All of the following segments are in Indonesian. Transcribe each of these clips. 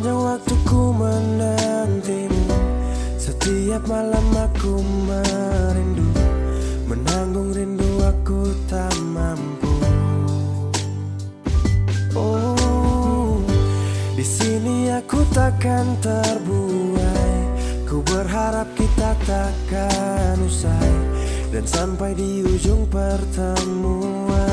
Sepanjang waktuku menantimu, setiap malam aku merindu, menanggung rindu aku tak mampu. Oh, di sini aku takkan terbuai. Ku berharap kita takkan usai dan sampai di ujung pertemuan.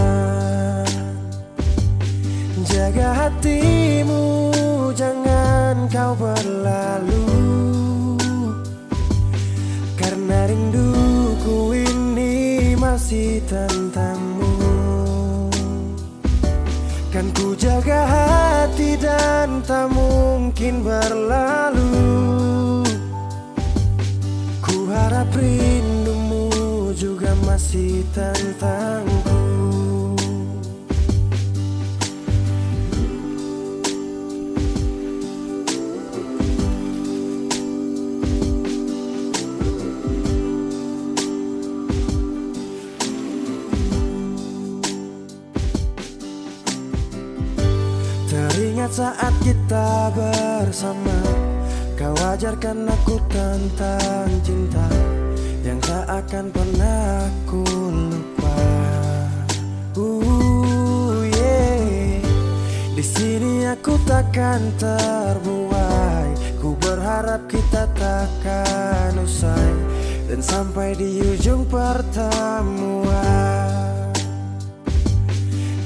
Jaga hatimu, jangan kau berlalu, karena rinduku ini masih tentangmu. Kan ku jaga hati dan tak mungkin berlalu. Ku harap rindumu juga masih tentangku. Teringat saat kita bersama, kau ajarkan aku tentang cinta yang tak akan pernah aku lupa. Yeah. Di sini aku takkan terbuai. Ku berharap kita takkan usai dan sampai di ujung pertemuan.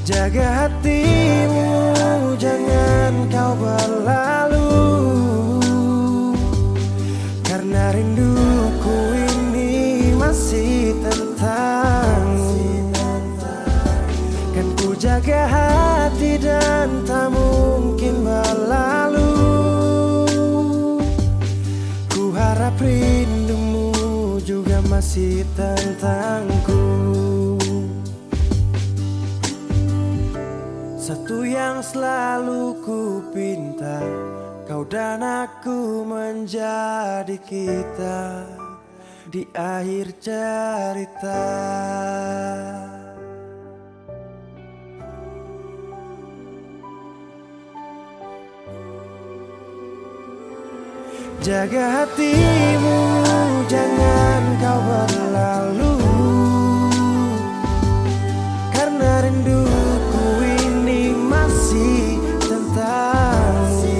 Jaga hatimu, jangan kau berlalu, karena rinduku ini masih tentangmu. Kan ku jaga hati dan tak mungkin berlalu. Ku harap rindumu juga masih tentangku. Satu yang selalu ku pinta, kau dan aku menjadi kita di akhir cerita. Jaga hatimu, jangan kau berlalu, karena rinduku ini masih tentangmu.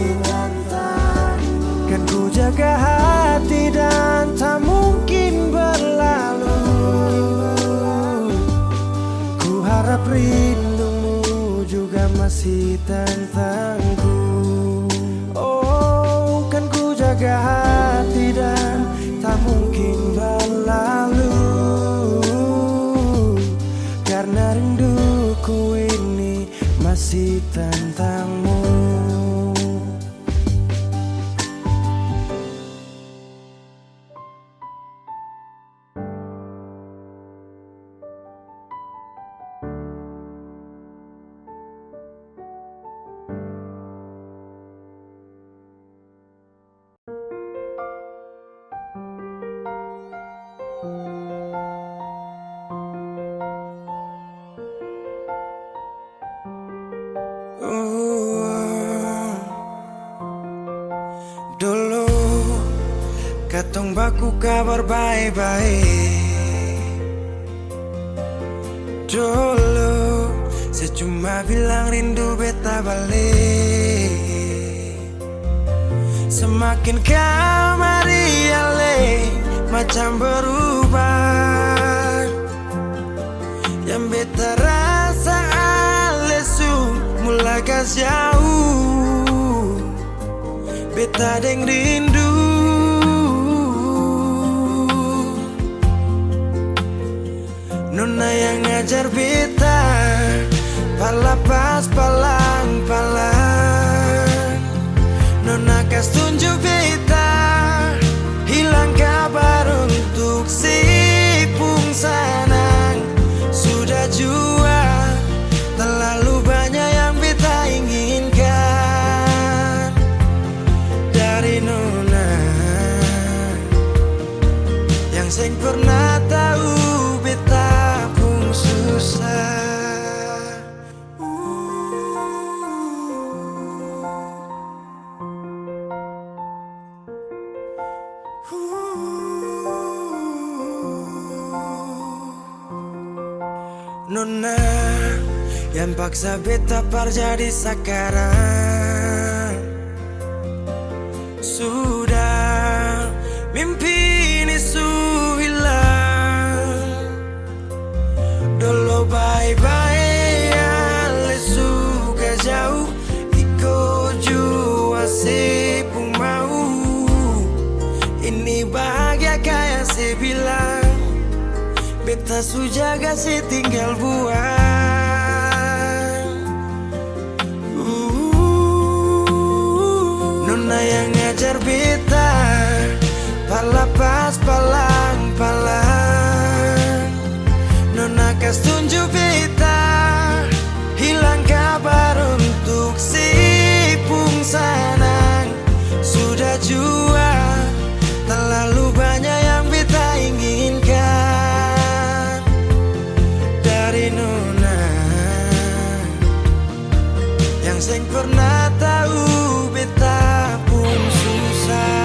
Kan ku jaga hati dan tak mungkin berlalu. Ku harap rindumu juga masih tentangku. Oh, kan ku jaga hati dan tak mungkin berlalu, karena rinduku ini masih tentangmu. Dulu katong baku kabar baik-baik. Dulu saya cuma bilang rindu beta balik. Semakin kamari ale macam berubah. Yang beta rasa alesu mulai gas jauh. Beta deng rindu, nona yang ngajar beta palapas palang-palang. Nona kas tunjuk beta hilang kabar untuk si pungsanang. Sudah jua terlalu banyak yang beta inginkan dari nona yang seng pernah tahu beta pun susah. Nona yang paksa beta jadi sekarang. Sudah mimpi ini hilang. Dulu bye-bye ale suka jauh. Iko jua sepung mau. Ini bahagia kayak saya bilang. Beta su jaga si tinggal buang. Nona yang ngajar beta pala pas palang-palang. Nona kas tunjuk beta hilang kabar untuk si pungsanang. Sudah jua terlalu banyak yang beta inginkan dari Nona yang seng pernah tahu beta pun susah.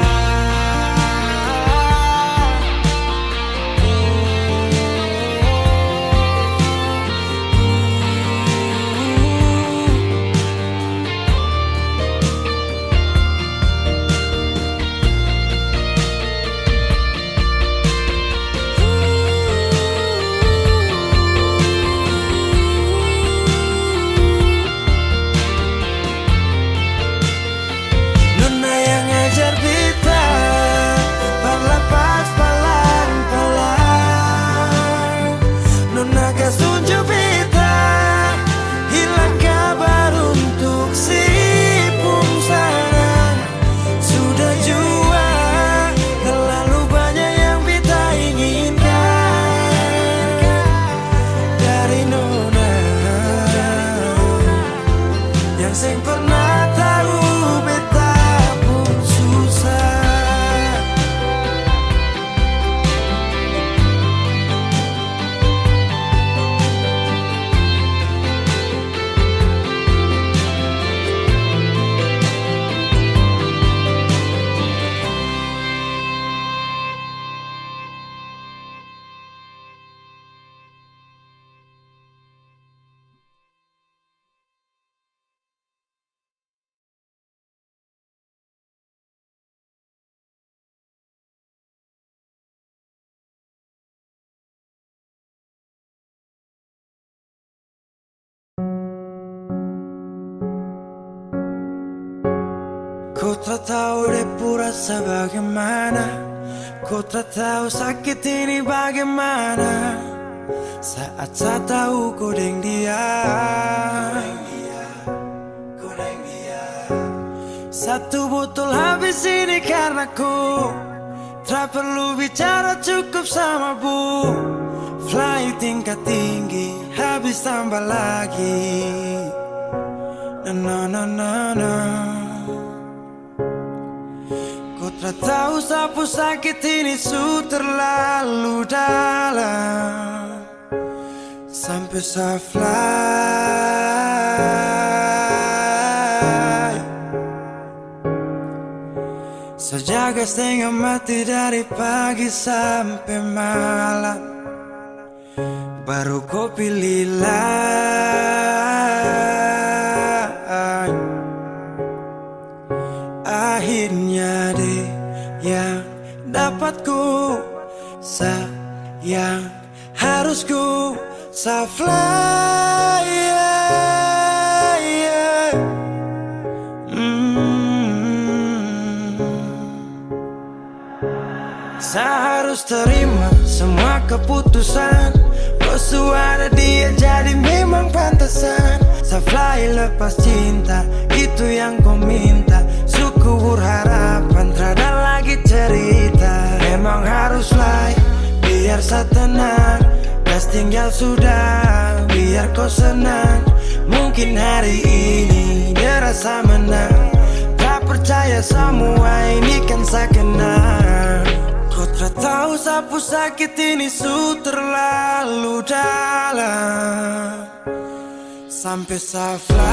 Kau tak tahu depu rasa bagaimana. Kau tak tahu sakit ini bagaimana. Saat saya tahu kau deng dia. Satu botol habis ini karena ku tak perlu bicara cukup sama bu. Fly tingkat tinggi habis tambah lagi. Na na na na. Kau tak tahu sapu sakit ini su terlalu dalam. Sampai saya fly. Sejaga setengah mati dari pagi sampai malam. Baru kau pilihlah. Akhirnya deh yang dapat ku sayang harus ku fly. Saya harus terima semua keputusan. Kau ada dia jadi memang pantasan. Saya fly lepas cinta, itu yang kau minta. Suku berharapan, terada lagi cerita. Memang harus fly, biar saya tenang. Gas tinggal sudah, biar kau senang. Mungkin hari ini dia rasa menang. Tak percaya semua ini kan saya kenal. Kau tak tahu sapu sakit ini su terlalu dalam. Sampai saya fly.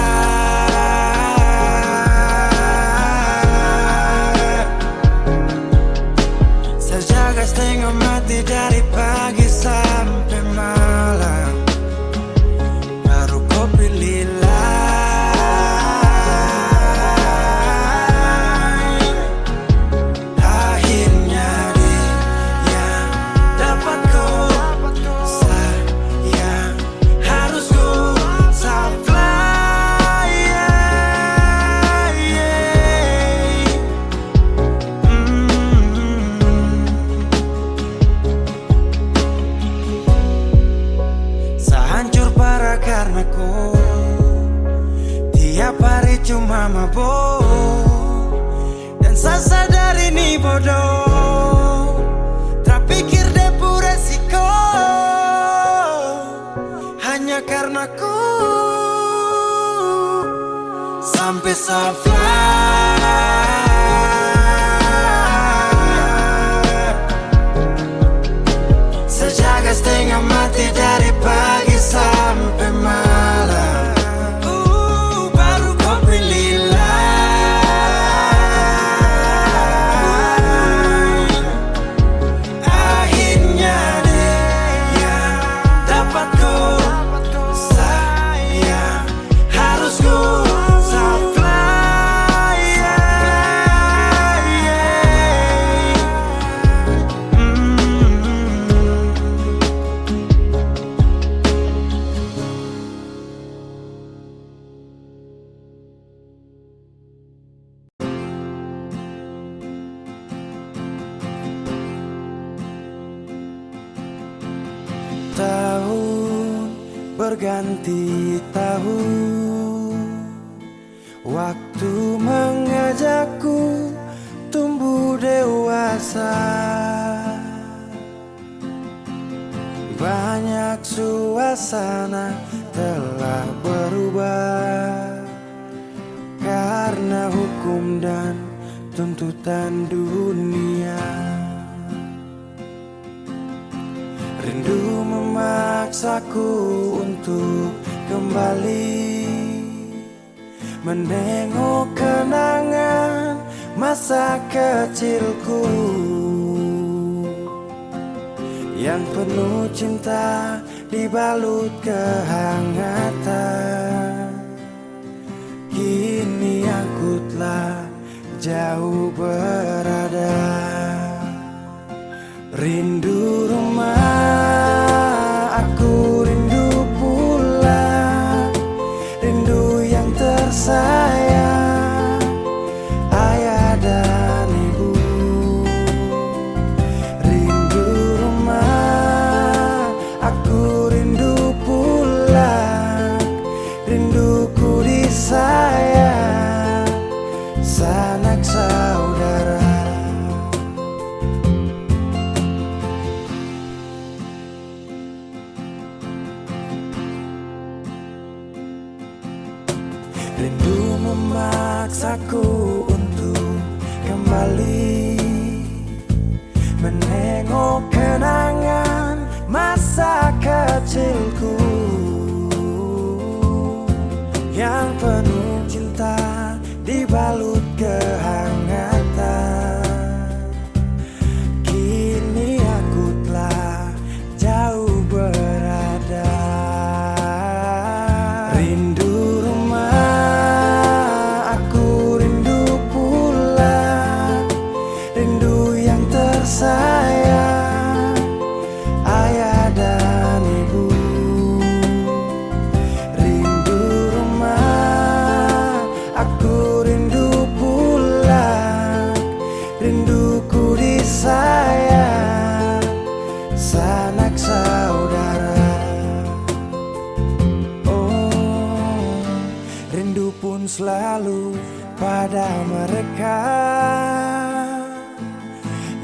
Saya jaga setengah mati dari pagi sampai malam. cuma mabuk. Dan saya sadar ini bodoh, terpikir depu resiko. Hanya karena ku sampai safari, sejaga setengah mati dari pagi sampai malam. Baru kau berilah, akhirnya dia dapat ku sayang. Harus ku tahun berganti tahun, waktu mengajakku tumbuh dewasa. Banyak suasana telah berubah karena hukum dan tuntutan dunia. Rindu memaksaku untuk kembali menengok kenangan masa kecilku yang penuh cinta dibalut kehangatan. Kini aku telah jauh berada, rindu rumah, aku rindu pulang, rindu yang tersayang, ayah dan ibu. Rindu rumah, aku rindu pulang, rinduku disayang, sanak saudara. Rindu memaksaku untuk kembali menengok kenangan masa kecilku yang penuh cinta dibalut kehangatan. Kini aku telah jauh berada, rindu sayang, ayah dan ibu. Rindu rumah, aku rindu pulang, rinduku disayang, sanak saudara. Oh, rindu pun selalu pada mereka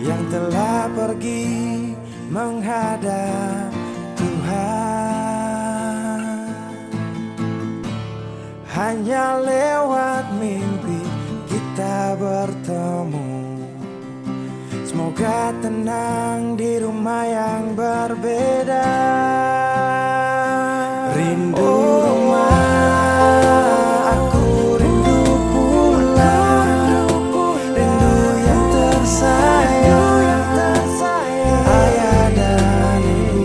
yang telah pergi menghadap Tuhan. Hanya lewat mimpi kita bertemu. Semoga tenang di rumah yang berbeda. Rindu rumah, aku rindu pulang, rindu yang tersayang, ayah dan ibu.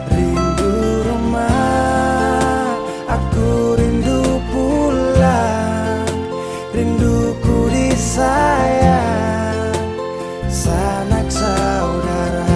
Rindu rumah, aku rindu pulang, rinduku disayang, sanak saudara.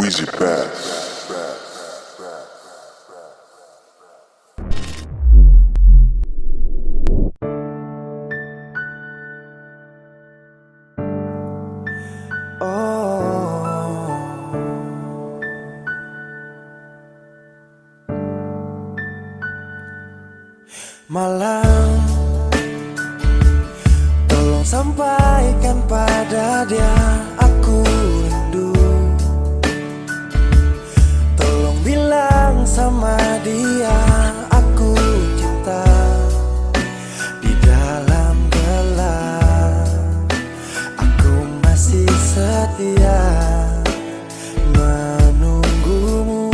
Easy Bass. Malam, tolong sampaikan pada dia aku rindu. Tolong bilang sama dia aku cinta. Di dalam gelap aku masih setia menunggumu.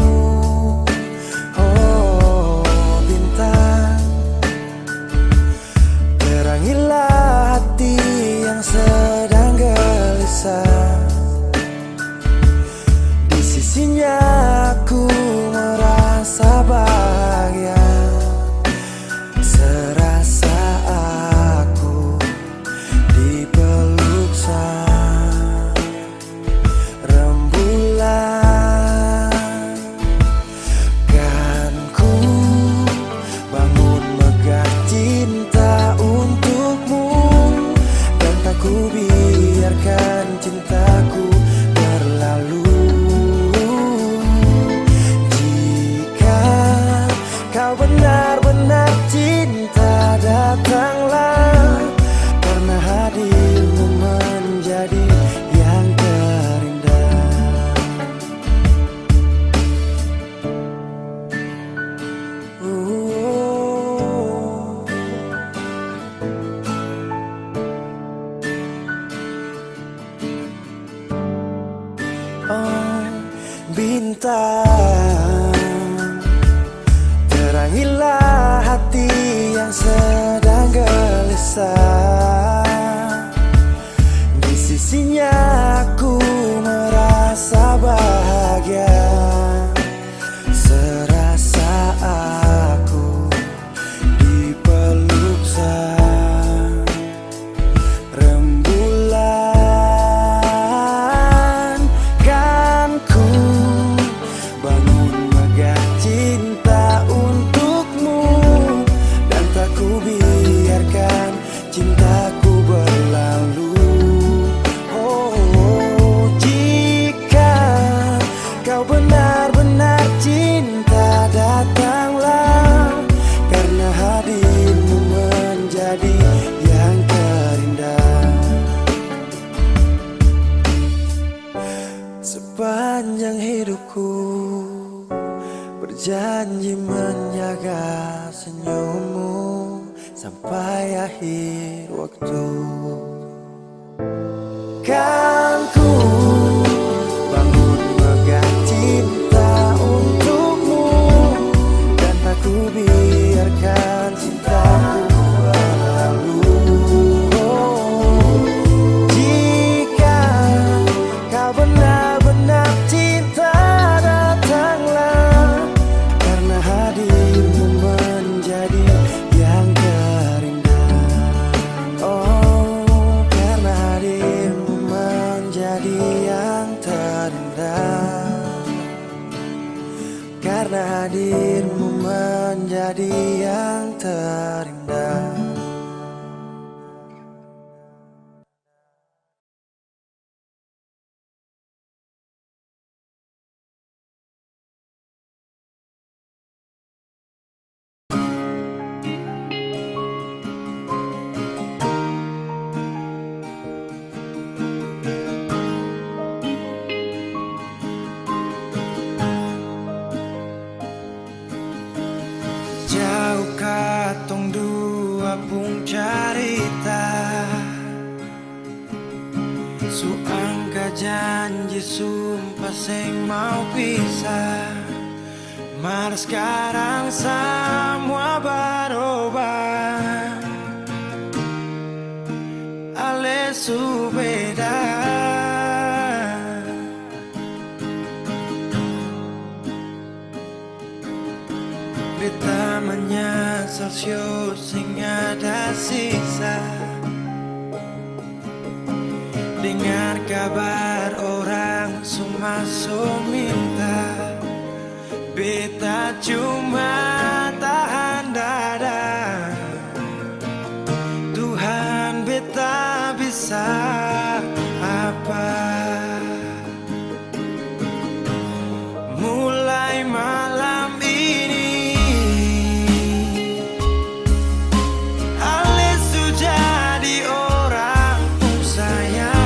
Oh bintang, terangilah hati yang sedang gelisah. Di sisinya aku merasa bahagia, serasa aku dipeluk sang rembulan. Kan ku bangun megah cinta untukmu, dan tak ku biarkan cintaku berlalu. Jika kau benar-benar cinta, datanglah, karena hadirmu menjadi yang terindah. Oh bintang, terangilah hati yang sedang gelisah. Di sisinya aku merasa bahagia, serasa aku dipeluk sang rembulan. Kan ku bangun megah cinta untukmu, dan tak ku biarkan cintaku berlalu. Oh jika kau benar-benar cinta, datanglah, karena hadirmu menjadi yang terindah. Sepanjang hidupku berjanji menjaga senyummu sampai akhir waktu. Kan ku bangun megah cinta untukmu, dan tak ku biarkan cintaku berlalu. Jika kau benar-benar cinta, datanglah, karena hadirmu menjadi yang terindah. Oh karena hadirmu menjadi yang terindah, karena hadirmu menjadi yang terindah. Jauh katong dua pung carita, suangka janji sumpah seng mau pisah. Mar sekarang semua berubah, ale su beda. Beta menyesal sing ada sisa. Dengar kabar orang masuk minta. Beta cuma tahan dada. Tuhan beta bisa apa? Mulai malam ini Ale sudah jadi orang pun sayang.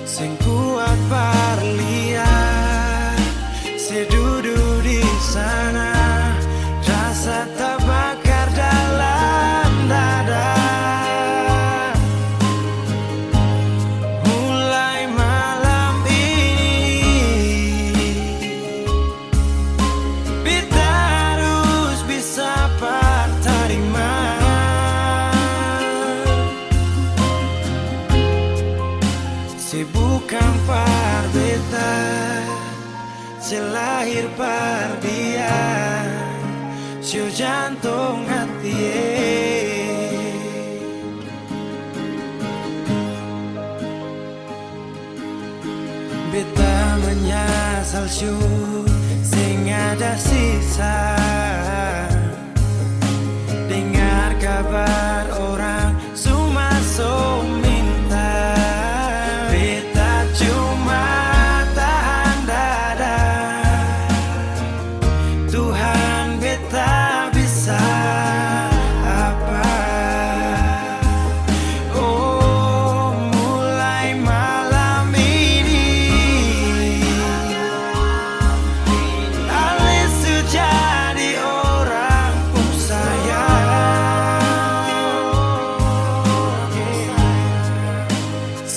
Sing kuat parlian, sedudu di sana, rasa terbakar dalam dada. Mulai malam ini beta harus bisa terima. Bukan par beta, selahir par dia, siu jantung hati. Beta menyesal siu, sing ada sisa. Dengar kabar orang suma minta.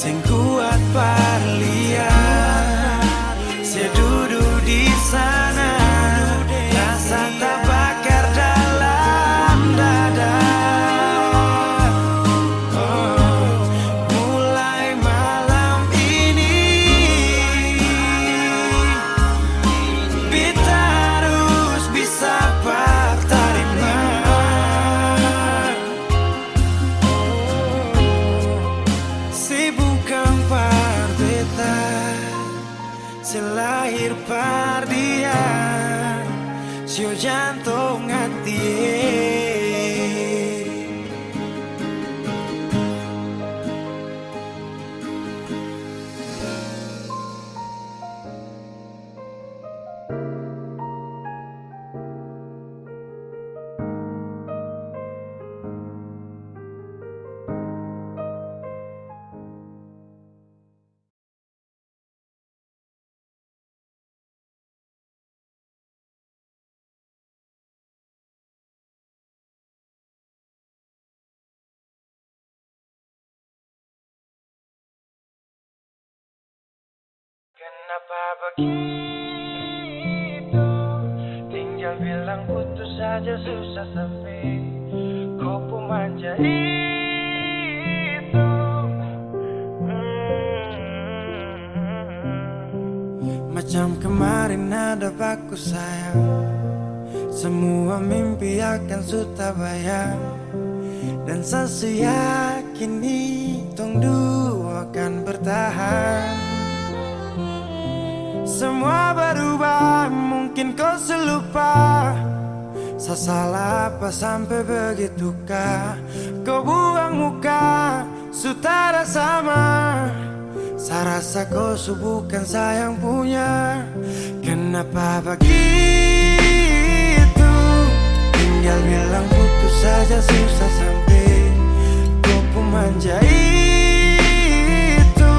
Sing kuat parlian, sedudu di sana, rasa terbakar dalam dada. Oh, mulai malam ini beta harus bisa terima. Bukan par beta, selahir par dia, siu jantung hati. Kenapa begitu? Tinggal bilang putus saja susah sampai kau pun manja itu. Macam kemarin ada baku sayang, semua mimpi akan sudah bayang. Dan saya yakin tong dua akan bertahan. Semua berubah, mungkin kau selupa. Saya salah apa sampai begitukah? Kau buang muka, sutara sama. Saya rasa kau bukan sayang punya. Kenapa begitu? Tinggal bilang putus saja susah sampai kau pun manja itu.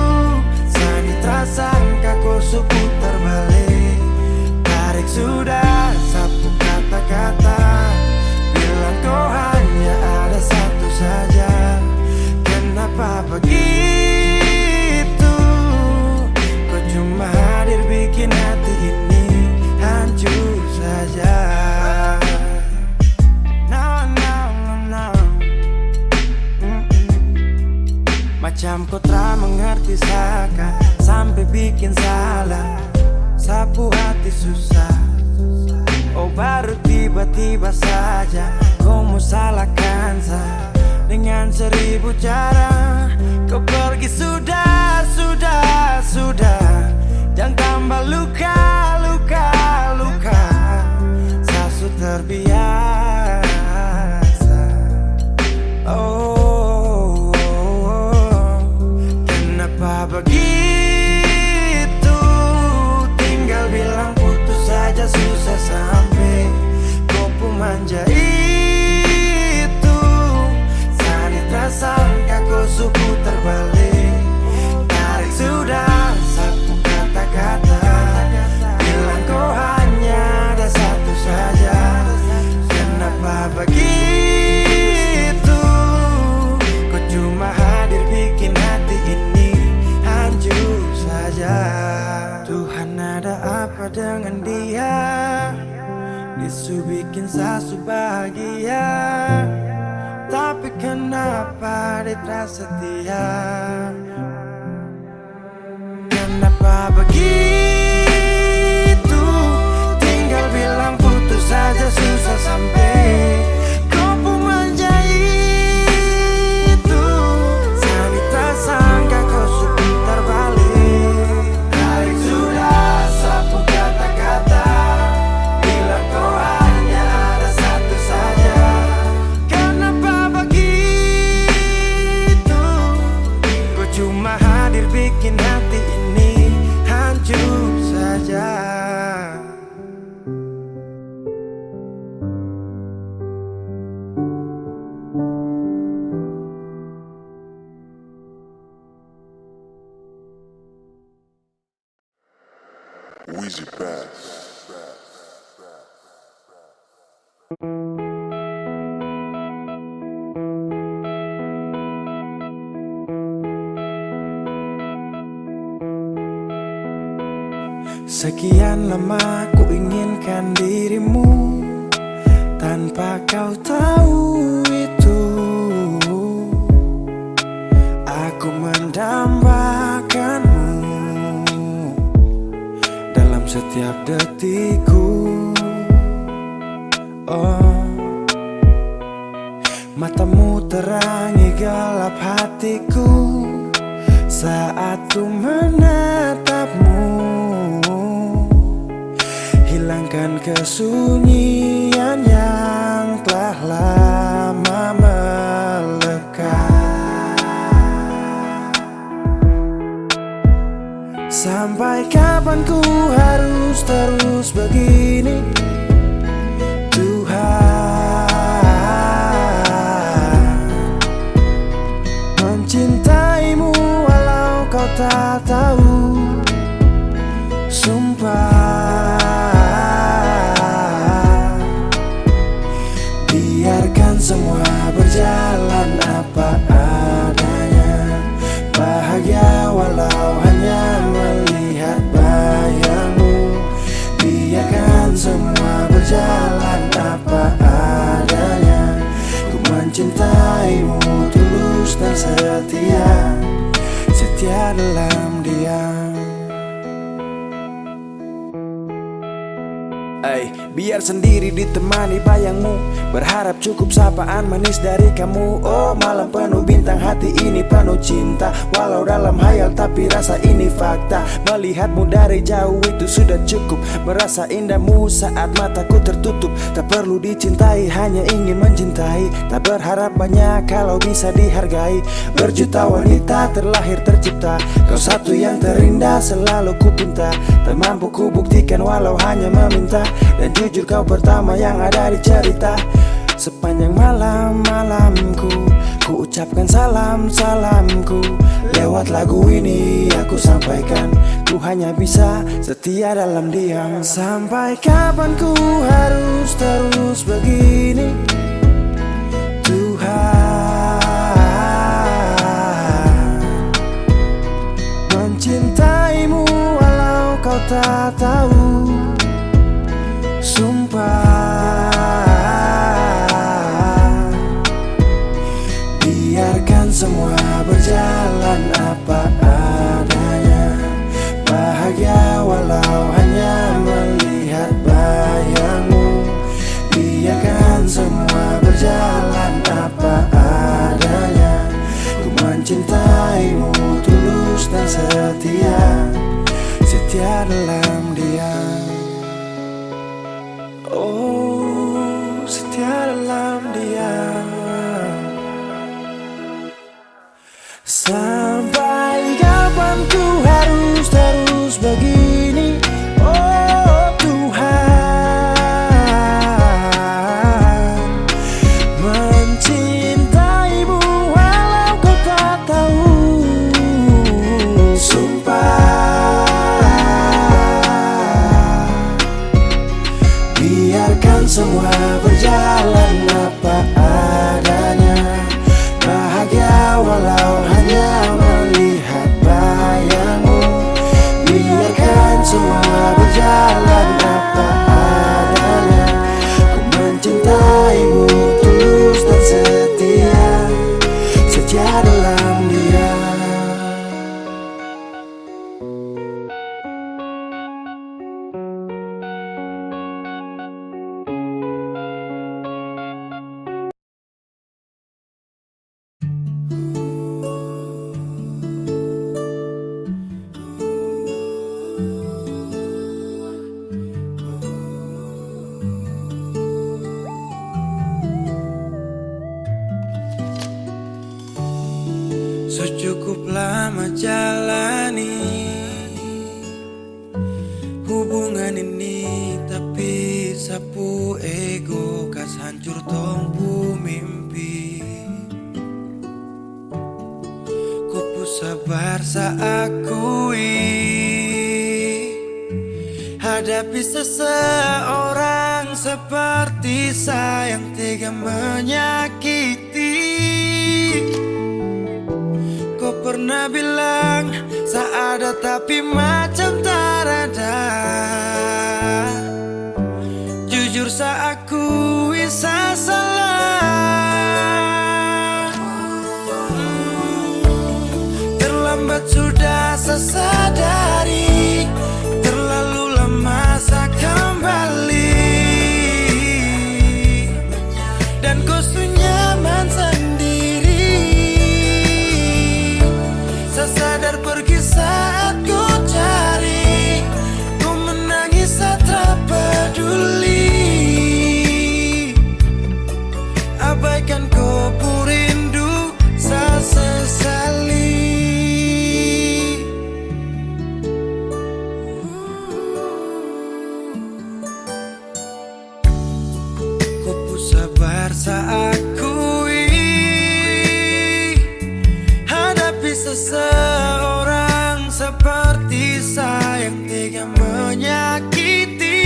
Sani tersangka kau putar balik, tarik sudah sapu kata-kata. Bilang kau hanya ada satu saja. Kenapa begitu? Kau cuma hadir bikin hati ini hancur saja. Macam kau tak mengerti saka, sampai bikin salah, sapu hati susah. Oh baru tiba-tiba saja kau mau salahkan saya. dengan 1000 cara. Kau pergi sudah, jangan tambah luka, Sasu terbiasa. Oh, kenapa begitu? Tinggal bilang putus saja, susah sampai kau pun manja itu. Sanitra sangka kau suku terbalik. Tarik sudah, sapu kata-kata, bilang kau hanya ada satu saja. Kenapa begitu? Kau cuma hadir bikin hati ini hancur saja. Tuhan, ada apa dengan dia? Disu bikin Sasu bahagia, tapi kenapa dia tak setia? Kenapa begitu? Tinggal bilang putus saja, susah sampai kau pun manja itu. Sanitra sangka kau seputar balik. Tarik sudah, sapu kata-kata, bilang kau hanya ada satu saja. Kenapa begitu? Kau cuma hadir bikin hati ini hancur saja. Wheezy Bass. Sekian lama ku inginkan dirimu, tanpa kau tahu itu. Aku mendambakanmu dalam setiap detikku. Oh, matamu terangi gelap hatiku saat ku menatapmu. Hilangkan kesunyian yang telah lama melekat. Sampai kapan ku harus terus begini? Tuhan, mencintaimu walau kau tak tahu. Sumpah, biarkan semua berjalan apa adanya. Bahagia walau hanya melihat bayangmu. Biarkan semua berjalan apa adanya. Ku mencintaimu tulus dan setia, setia dalam diam. Biar sendiri ditemani bayangmu, berharap cukup sapaan manis dari kamu. Oh, malam penuh bintang, hati ini penuh cinta. Walau dalam hayal tapi rasa ini fakta. Melihatmu dari jauh itu sudah cukup. Merasa indahmu saat mataku tertutup. Tak perlu dicintai, hanya ingin mencintai. Tak berharap banyak kalau bisa dihargai. Berjuta wanita terlahir tercipta, kau satu yang terindah selalu ku pinta. Tak mampu ku buktikan walau hanya meminta. Dan jujur kau pertama yang ada di cerita. Sepanjang malam-malamku ku ucapkan salam-salamku. Lewat lagu ini aku sampaikan, ku hanya bisa setia dalam diam. Sampai kapan ku harus terus begini? Tuhan, mencintaimu walau kau tak tahu. Sumpah, biarkan semua berjalan apa adanya. Bahagia walau hanya melihat bayangmu. Biarkan semua berjalan apa adanya. Oh, setia dalam diam. Sampai kapan ku harus terus begini? Oh Tuhan, mencintaimu walau kau tak tahu. Sumpah, biarkan semua berjalan apa adanya. Bahagia walau hanya melihat bayangmu. Biarkan semua berjalan apa adanya. Ku mencintaimu tulus dan setia, setia dalam diam. Secukup lama jalani hubungan ini, tapi sapu ego kas hancur tompu mimpi. Kupu sabar saakui hadapi seseorang seperti sayang tega menyakiti. Kau pernah bilang seada tapi macam tak ada. Jujur seakui saya salah. Terlambat sudah saya sadari, terlalu lama saya kembali. Dan kau nyaman sendiri. Saya sadar pergi saat ku cari, ku menangis saat tak peduli. Abaikan kau rindu, saya sesali. Ku sabar saat akui hadapi seseorang seperti sayang tega menyakiti.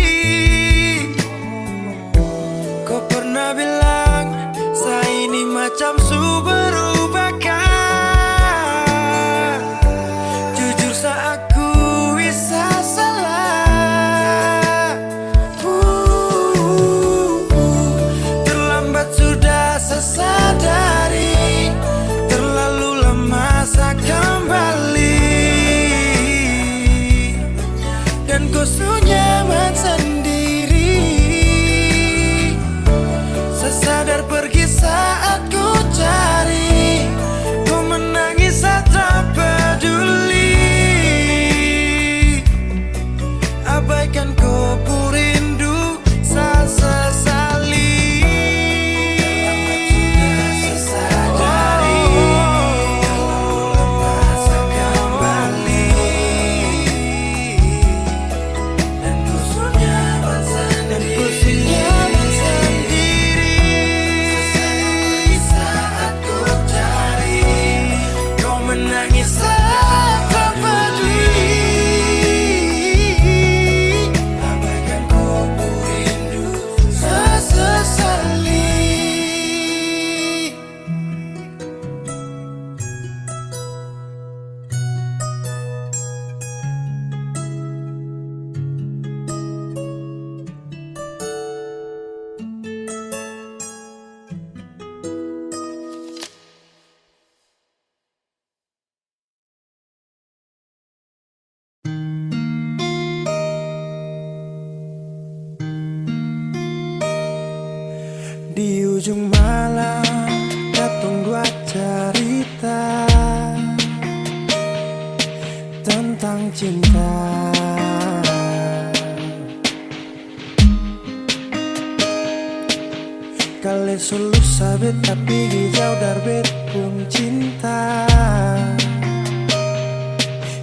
Kau pernah bilang saya ini macam su berubahkan. Jujur saya akui saya salah. Terlambat sudah saya sadari, terlalu lama saya kembali. Dan kau nyaman sendiri. Saya sadar pergi saat ku cari, ku menangis saat tak peduli. Abaikan kau rindu, saya sesali. Saya sadari, terlalu lama saya kembali. Dan ku nyaman sendiri. Saat ku cari, kau menangis saat tak peduli. Abaikan kau rindu, saya sesali. Di ujung malam datang dua cerita tentang cinta. Kali sulu sabit tapi jauh dari pun cinta.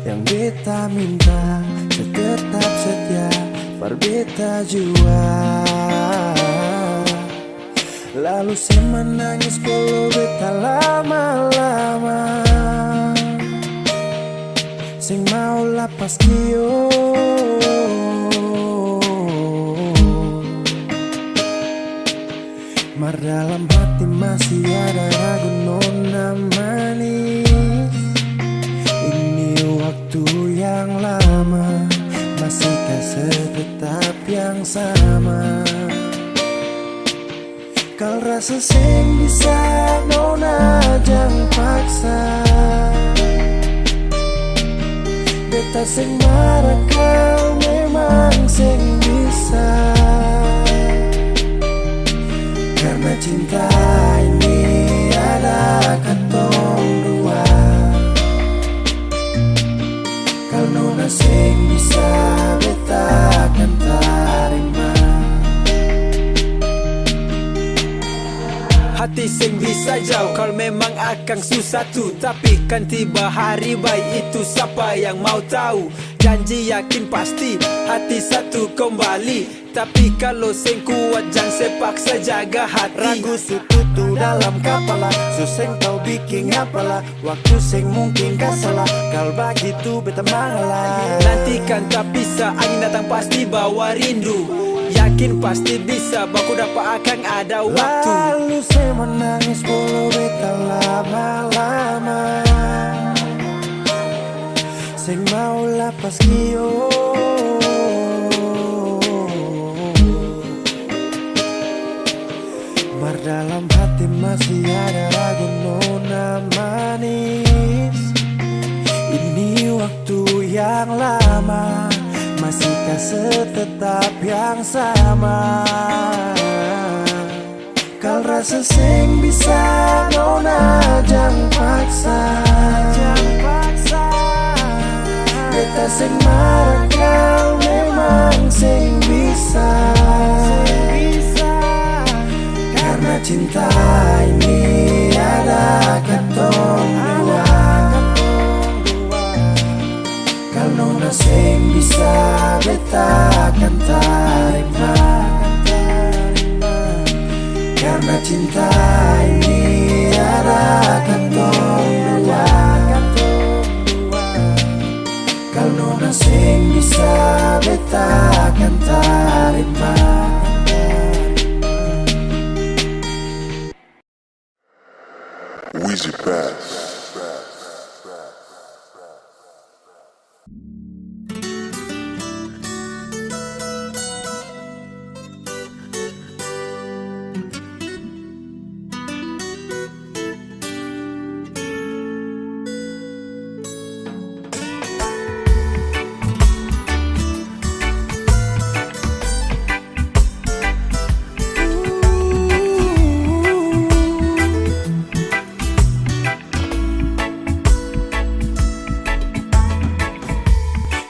Yang beta minta tetap setia berbeta jua. Lalu saya menangis kalau beta lama-lama. Sing mau lapas kio. Mar dalam hati masih ada ragu nona manis. Ini waktu yang lama, masihkah setetap yang sama? Kal rasa sing bisa nona jangan paksa. Beta sing marah kau memang sing bisa. Karena cinta ini ada katong dua. Kal nona sing bisa beta akan tarima. Hati sing bisa jauh kalau memang akan susah tu. Tapi kan tiba hari baik itu siapa yang mau tahu. Janji yakin pasti hati satu kembali. Tapi kalau sing kuat jangan sepaksa jaga hati. Ragu sututu dalam kepala, suseng kau bikin apalah. Waktu sing mungkin gak salah, kal begitu beta mengalah. Nantikan tak bisa, angin datang pasti bawa rindu. Yakin pasti bisa, baku dapat akan ada waktu. Lalu saya menangis kalau beta lama-lama. Sing mau lapas kio. Mar dalam hati masih ada ragu nona manis. Ini waktu yang lama, masihkah setetap yang sama? Kal rasa sing bisa nona jangan paksa. Beta sing marah kau memang sing bisa. Karena cinta ini ada katong dua. Kal nona sing bisa beta akan tarima. Karena cinta ini ada katong dua. Kal nona sing bisa beta akan tarima. Weezy Bass.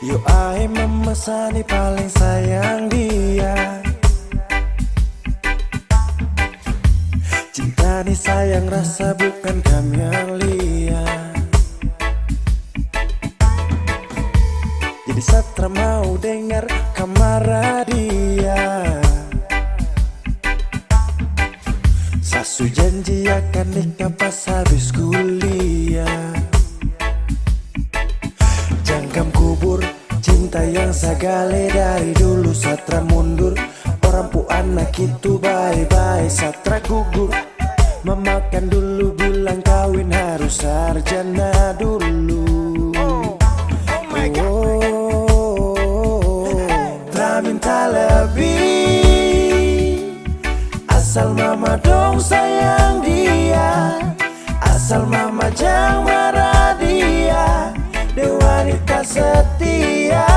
Yo ai memesani paling sayang dia. Cinta ni sayang rasa bukan kami yang lihat. Jadi satra mau dengar kamar dia. Sasu janji akan nikah pas habis kuliah. Jangkam kubur cinta yang sagale dari dulu. Satra mundur orang pu anak itu bye-bye. Satra gugur memakan dulu, bilang kawin harus sarjana dulu. Tak minta lebih, asal mama dong sayang dia. Asal mama jangan marah dia. Dia wanita setia,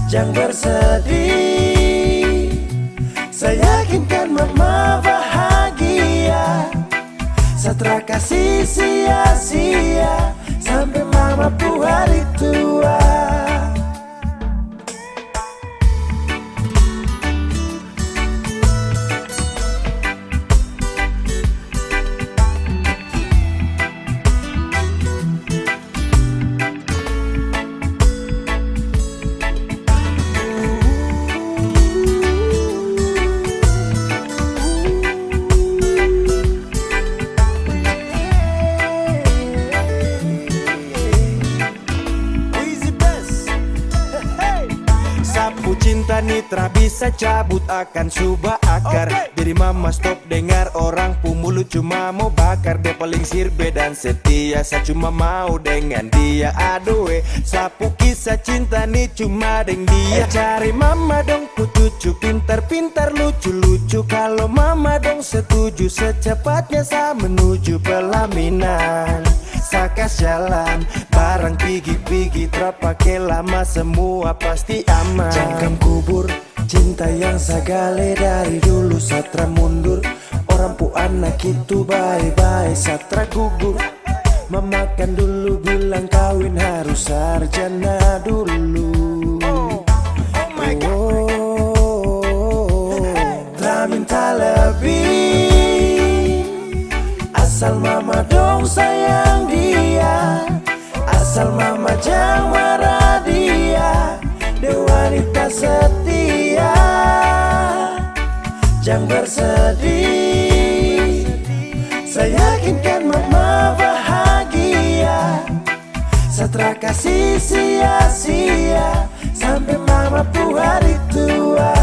jangan bersedih. Saya yakinkan mama bahagia. Satra kasih sia-sia sampai mama pu hari tua. cinta nitra bisa cabut akan subah akar. Jadi mama stop dengar orang mulut cuma mau bakar. Dia paling sirbe dan setia, saya cuma mau dengan dia. Aduh sapu kisah cinta nih cuma deng dia. Cari mama dong ku cucu, pintar-pintar lucu-lucu. Kalau mama dong setuju, secepatnya saya menuju pelaminan. Sakas jalan, barang pigi-pigi terpakai lama, semua pasti aman. Jangkam kubur, cinta yang sagale dari dulu satra mundur. Orang pu anak itu bye-bye satra gugur. Memakan dulu bilang kawin harus sarjana dulu. Tak minta lebih, asal mama dong sayang dia. Asal mama jangan marah dia. Dia wanita setia, jangan bersedih. Saya yakinkan mama bahagia. Setelah kasih sia-sia sampai mama pu hari tua.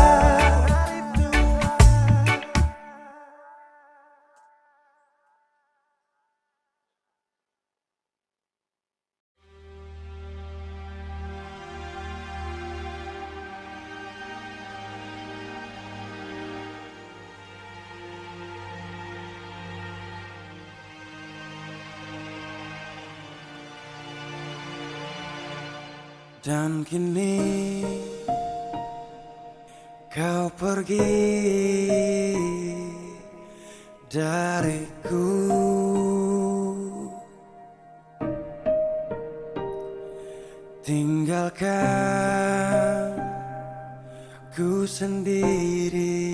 Dan kini kau pergi dariku, tinggalkan ku sendiri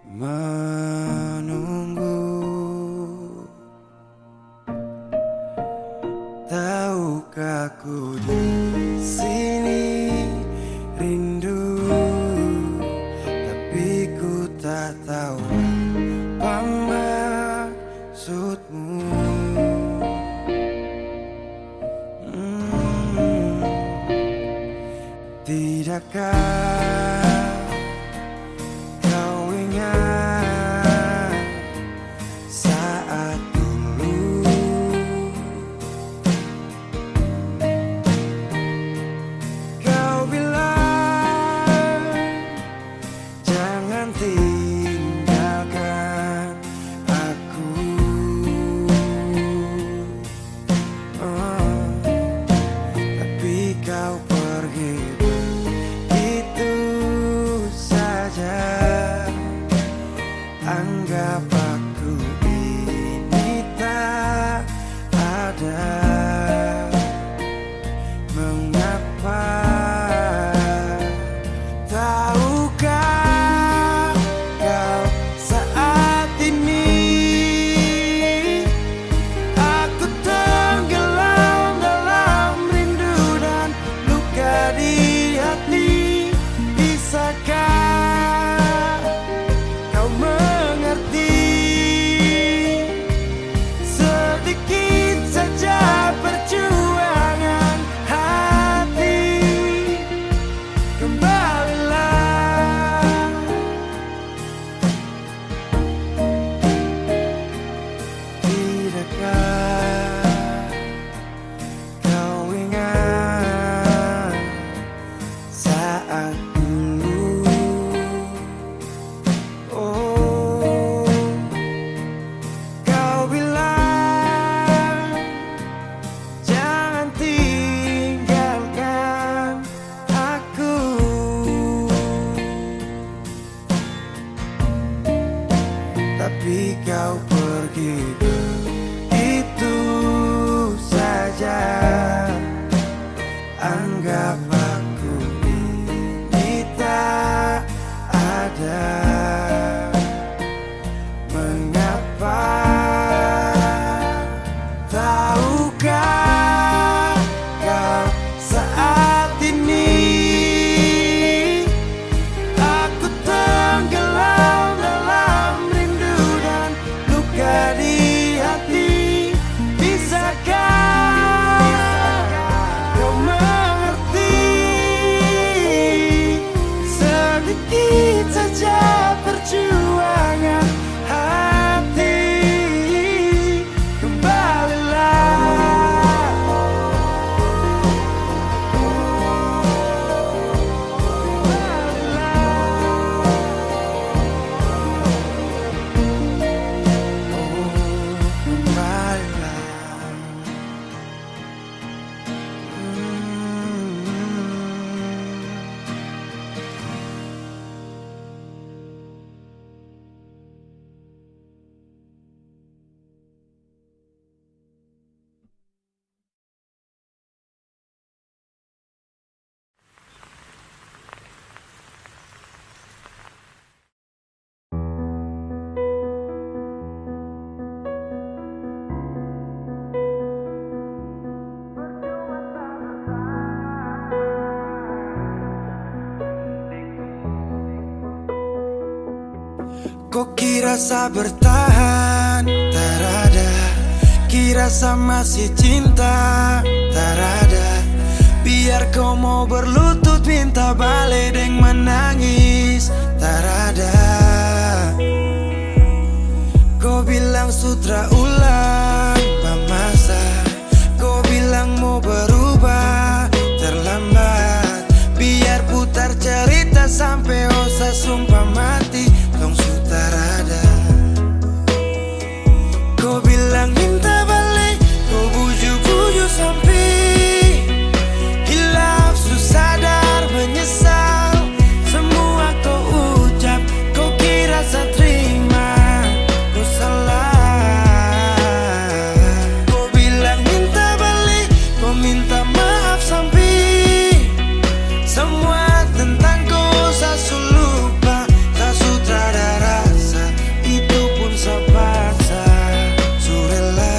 menunggu. Tahukah ku di sini rindu, tapi ku tak tahu apa maksudmu. Tidakkah kau ingat saat dulu kau bilang jangan tinggalkan aku. Tapi kau pergi begitu saja. Anggap aku ini tak ada. Mengapa? Tahukah kau saat ini aku tenggelam dalam rindu dan luka di hati. Bisakah kau mengerti sedikit saja perjuangan hati? Kembalilah, tidakkah kau ingat saat dulu? Oh, kau bilang jangan tinggalkan aku. Tapi kau pergi begitu saja. Anggap aku ini tak ada. Mengapa? Tahukah kau saat ini aku tenggelam dalam rindu dan luka di Kok kira saya bertahan? Tak ada. Kira saya masih cinta? Tak ada. Biar kau mau berlutut minta balik deng menangis. Tak ada. Kau bilang sutra ulang masa. Kau bilang mau berubah terlambat. Biar putar cerita sampai osa sumpah mati. Tong sutar ada. Kau bilang minta balik. Kau buju-buju sampai hilaf susah sadar menyesal. Semua kau ucap. Kau kira saya terima. Kau salah. Kau bilang minta balik. Kau minta maaf sampai semua tentang kau saya lupa. Tak sutradara rasa. Itu pun saya paksa. Surela.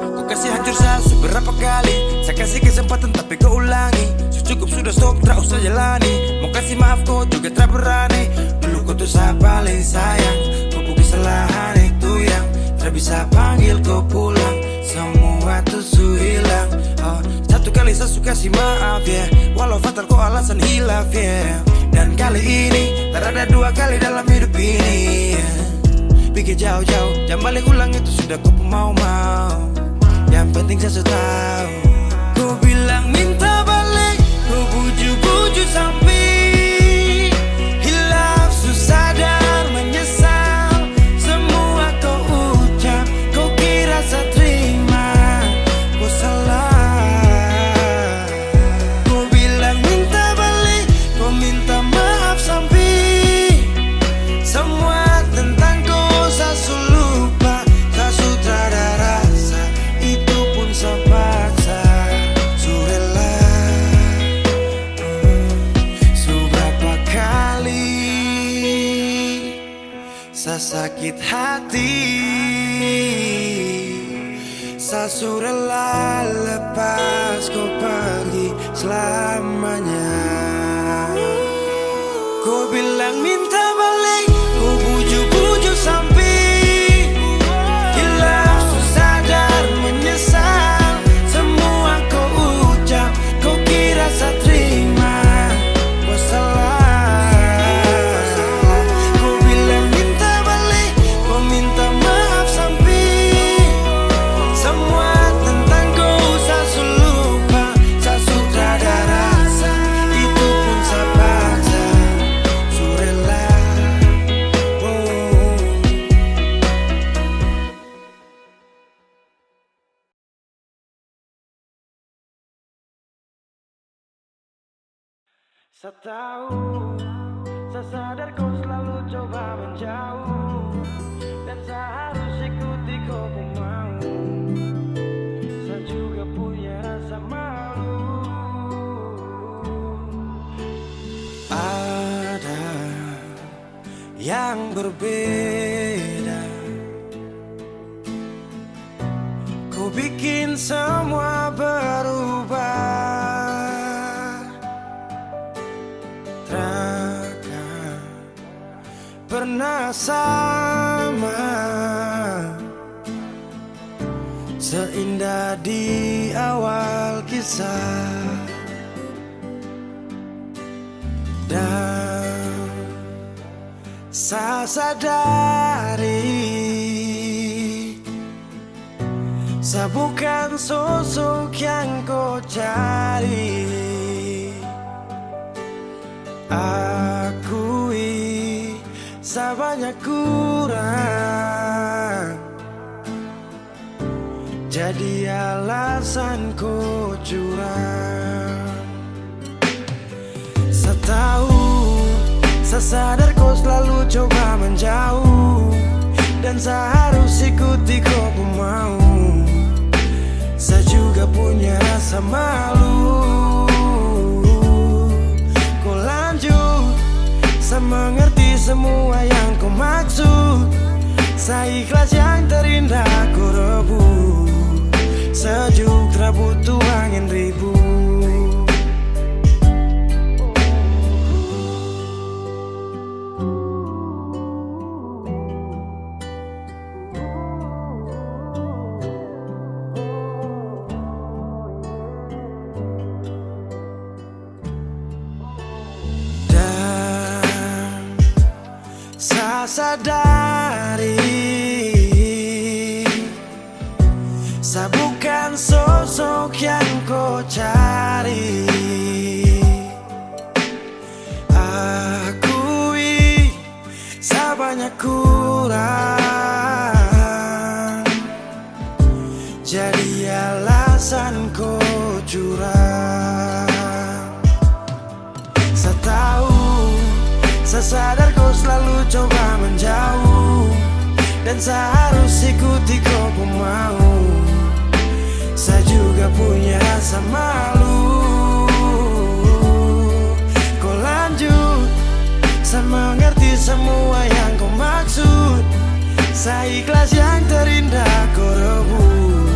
Ku kasih hancur saya beberapa kali. Saya kasih kesempatan tapi kau ulangi. Cukup sudah stop, tak usah jalani. Mau kasih maaf kau juga tak berani. Dulu kau tuh saya paling sayang. Kau bukan kesalahan itu yang tak bisa panggil kau pulang. Semua tuh su hilang. Satu kali saya suka kasih maaf ya, walau fatal kau alasan hilaf ya. Dan kali ini tak ada dua kali dalam hidup ini ya. Pikir jauh-jauh, jangan balik ulang itu sudah kau mau-mau. Yang penting saya tahu. Kau bilang minta balik. Kau buju-buju sampai hilaf susah sadar menyesal. Semua kau ucap. Kau kira saya terima. Kau salah. Kau bilang minta balik. Kau minta maaf sampai semua tentang kau saya lupa. Tak sutradara rasa. Itu pun saya paksa. Surela. Seberapa kali saya sakit hati. Saya surela lepas kau pergi selamanya. Kau bilang minta balik. Kau buju-buju sampai hilaf susah sadar menyesal. Semua kau ucap. Kau kira saya terima. Kau salah. Kau bilang minta balik. Kau minta maaf sampai semua tentang kau saya lupa. Saya sutradara rasa. Itu pun saya paksa. Surela. Saya tahu, saya sadar kau selalu coba menjauh. Dan saya harus ikuti kau pun mau. Saya juga punya rasa malu. Ada yang berbeda. Kau bikin semua berubah. Takkan pernah sama seindah di awal kisah. Dan saya sadari saya bukan sosok yang kau cari. Akui saya banyak kurang. Jadi alasan kau curang. Saya tahu, saya sadar kau selalu coba menjauh. Dan saya harus ikuti kau pun mau. Saya juga punya rasa malu. Kau lanjut, saya mengerti semua yang kau maksud. Saya ikhlas yang terindah kau rebut. Saya bukan sosok yang kau cari. Akui saya banyak kurang, jadi alasan kau curang. Saya tahu, saya sadar kau selalu coba menjauh, dan saya harus ikuti kau mau. Saya juga punya rasa malu. Kau lanjut, saya mengerti semua yang kau maksud. Saya ikhlas yang terindah kau rebut.